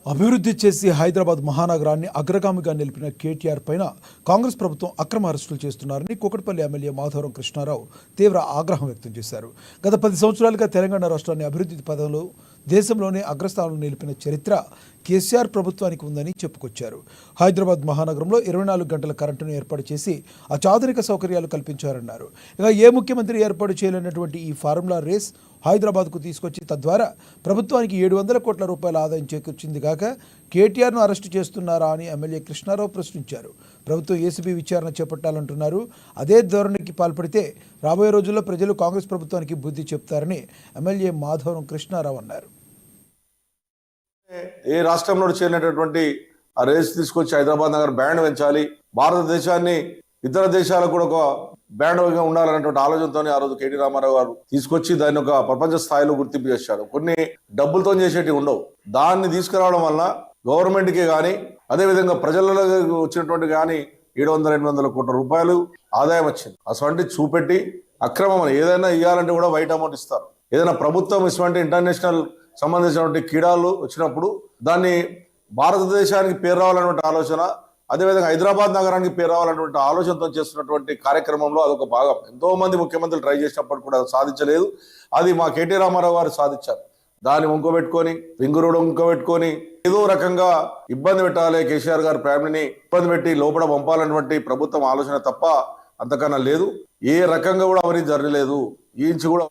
అభివృద్ధి చేసి హైదరాబాద్ మహానగరాన్ని అగ్రగామిగా నిలిపిన కేటీఆర్ పైన కాంగ్రెస్ ప్రభుత్వం అక్రమ అరెస్టులు చేస్తున్నారని కూకట్పల్లి ఎమ్మెల్యే మాధవరం కృష్ణారావు తీవ్ర ఆగ్రహం వ్యక్తం చేశారు. గత 10 సంవత్సరాలుగా తెలంగాణ రాష్ట్రాన్ని అభివృద్ధి పదంలో దేశంలోనే అగ్రస్థానంలో నిలిపిన చరిత్ర కేసీఆర్ ప్రభుత్వానికి ఉందని చెప్పుకొచ్చారు. హైదరాబాద్ మహానగరంలో 24 గంటల కరెంటును ఏర్పాటు చేసి అత్యాధునిక సౌకర్యాలు కల్పించారన్నారు. ఇక ఏ ముఖ్యమంత్రి ఏర్పాటు చేయలేనటువంటి ఈ ఫార్ములా రేస్ హైదరాబాద్కు తీసుకొచ్చి తద్వారా ప్రభుత్వానికి 700 కోట్ల రూపాయల ఆదాయం చేకూర్చింది కాక కేటీఆర్ను అరెస్టు చేస్తున్నారా అని ఎమ్మెల్యే కృష్ణారావు ప్రశ్నించారు. ప్రభుత్వం ఏసీబీ విచారణ చేపట్టాలంటున్నారు. అదే ధోరణికి పాల్పడితే రాబోయే రోజుల్లో ప్రజలు కాంగ్రెస్ ప్రభుత్వానికి బుద్ధి చెప్తారని ఎమ్మెల్యే మాధవరం కృష్ణారావు అన్నారు. ఏ రాష్ట్రంలో చేయనటువంటి ఆ రేస్ తీసుకొచ్చి హైదరాబాద్ నగర్ బ్యాండ్ పెంచాలి, భారతదేశాన్ని ఇతర దేశాలకు కూడా ఒక బ్యాండ్గా ఉండాలనేటువంటి ఆలోచనతో ఆ రోజు కేటీ రామారావు గారు తీసుకొచ్చి దాన్ని ఒక ప్రపంచ స్థాయిలో గుర్తింపు చేశారు. కొన్ని డబ్బులతో చేసేటివి ఉండవు. దాన్ని తీసుకురావడం వల్ల గవర్నమెంట్కి కానీ అదేవిధంగా ప్రజలలో వచ్చినటువంటి కానీ 700-800 కోట్ల రూపాయలు ఆదాయం వచ్చింది. అటువంటి చూపెట్టి అక్రమం ఏదైనా ఇవ్వాలంటే కూడా వైట్ అమౌంట్ ఇస్తారు. ఏదైనా ప్రభుత్వం ఇటువంటి ఇంటర్నేషనల్ సంబంధించినటువంటి క్రీడలు వచ్చినప్పుడు దాన్ని భారతదేశానికి పేరు రావాలన్నటువంటి ఆలోచన, అదేవిధంగా హైదరాబాద్ నగరానికి పేరు రావాలన్నటువంటి ఆలోచనతో చేస్తున్నటువంటి కార్యక్రమంలో అదొక భాగం. ఎంతో మంది ముఖ్యమంత్రులు ట్రై చేసినప్పుడు కూడా సాధించలేదు. అది మా కేటీ రామారావు గారు సాధించారు. దాన్ని ఉంకోబెట్టుకొని రింగు రోడ్ ఉంకోబెట్టుకొని ఏదో రకంగా ఇబ్బంది పెట్టాలి, కేసీఆర్ గారి ఫ్యామిలీని ఇబ్బంది పెట్టి లోపల పంపాలన్నటువంటి ప్రభుత్వం ఆలోచన తప్ప అంతకన్నా లేదు. ఏ రకంగా కూడా అవన్నీ జరగలేదు. ఈ ఇంచు కూడా